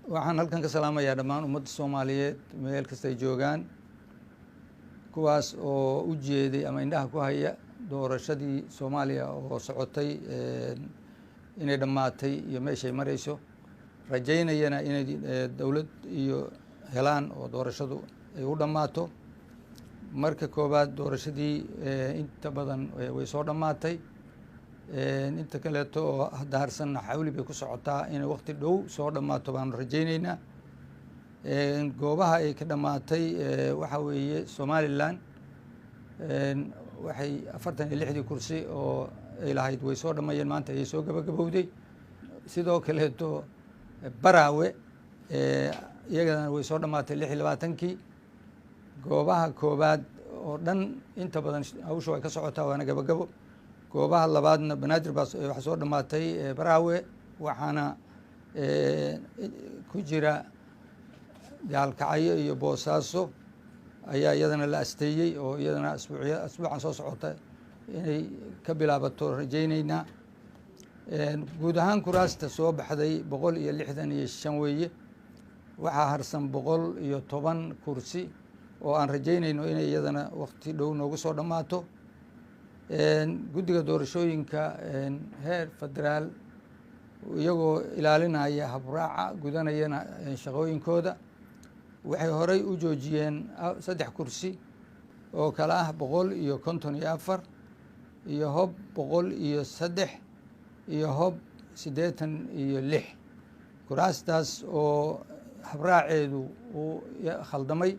waxaan halkan ka salaamayaa dhammaan ummadda Soomaaliyeed meel kasta ay joogaan kuwaas oo u jeeday ama indhaha ku haya doorashadii Soomaaliya oo socotay inay dhamaatay iyo meeshay marayso rajaynayana inay dawlad iyo helaan oo doorashadu ay u dhamaato marka koobaad doorashadii inta badan way soo dhamaatay inta kaleeto oo daarsan xawli bay ku socotaa in waqti dhow soo dhamaato baan rajaynaynaa goobaha ay ka dhamaatay waxa weeye Somaliland waxay 46 kursi oo ay lahayd way soo dhamayeen maanta ay soo gabagabowday sidoo kaleeto Barawe iyagana way soo dhamaatay 26kii goobaha koobaad oo dhan inta badan hawshu way ka socotaa waana gabagabo goobaha labaadna Banaadir baa waxa soo dhamaatay Barawe waxaana ku jira Gaalkacyo iyo Boosaaso ayaa iyadana la asteeyay oo iyadana asbuucan soo socota inay ka bilaabato rajaynayna guud ahaan kuraasta soo baxday 165 weeye waxaa harsan 110 kursi oo aan rajaynayno inay iyadana waqti dhow noogu soo dhamaato guddiga doorashooyinka heer federaal iyagoo ilaalinaya habraaca gudanayana shaqooyinkooda waxay horey u joojiyeen 3 kursi oo kala ah 154 iyo hob 103 iyo hob 86 kuraastaas oo habraaceedu uu khaldamay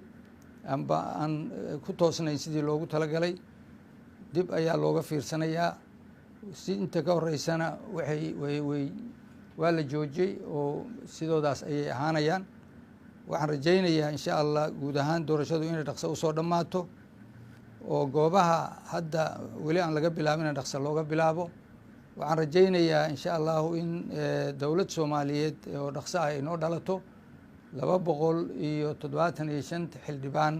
amba aan ku toosnayn sidii loogu talagalay dib ayaa looga fiirsanayaa si inta ka horeysana waa la joojiyay oo sidoodaas ayay ahaanayaan waxaan rajaynayaa insha Allah guud ahaan doorashadu inay dhaqso u soo dhamaato oo goobaha hadda weli aan laga bilaabin dhaqso looga bilaabo waxaan rajaynayaa insha Allah in dawlad Soomaaliyeed oo dhaqso ay noo dhalato 275 xildhibaan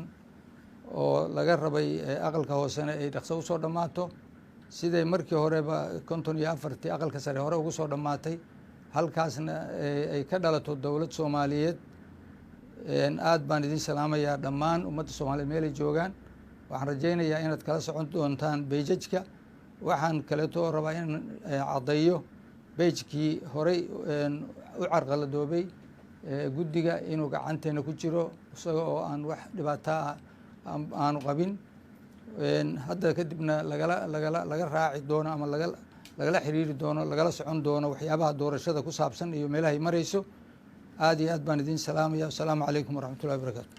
oo laga rabay aqalka hoosena ay dhaqso u soo dhamaato siday markii horeba 54 aqalka sare hore ugu soo dhamaatay halkaasna ay ka dhalato dawlad Soomaaliyeed aad baan idin salaamayaa dhammaan ummadda Soomaaliyeed meel ay joogaan waxaan rajaynayaa inaad kala socon doontaan page-ka waxaan kaleeto rabaa in cadeeyo page-kii horey u carqaladoobay guddiga inuu gacanteena ku jiro isaga oo aan wax dhibaato aanu qabin hadda kadibna laga raaci doono ama lagala xiriiri doono lagala socon doono waxyaabaha doorashada ku saabsan iyo meelaha ay marayso aad iyo aad baan idin salaamaya. Assalaamu calaykum waraxmatullaahi wabarakaatu.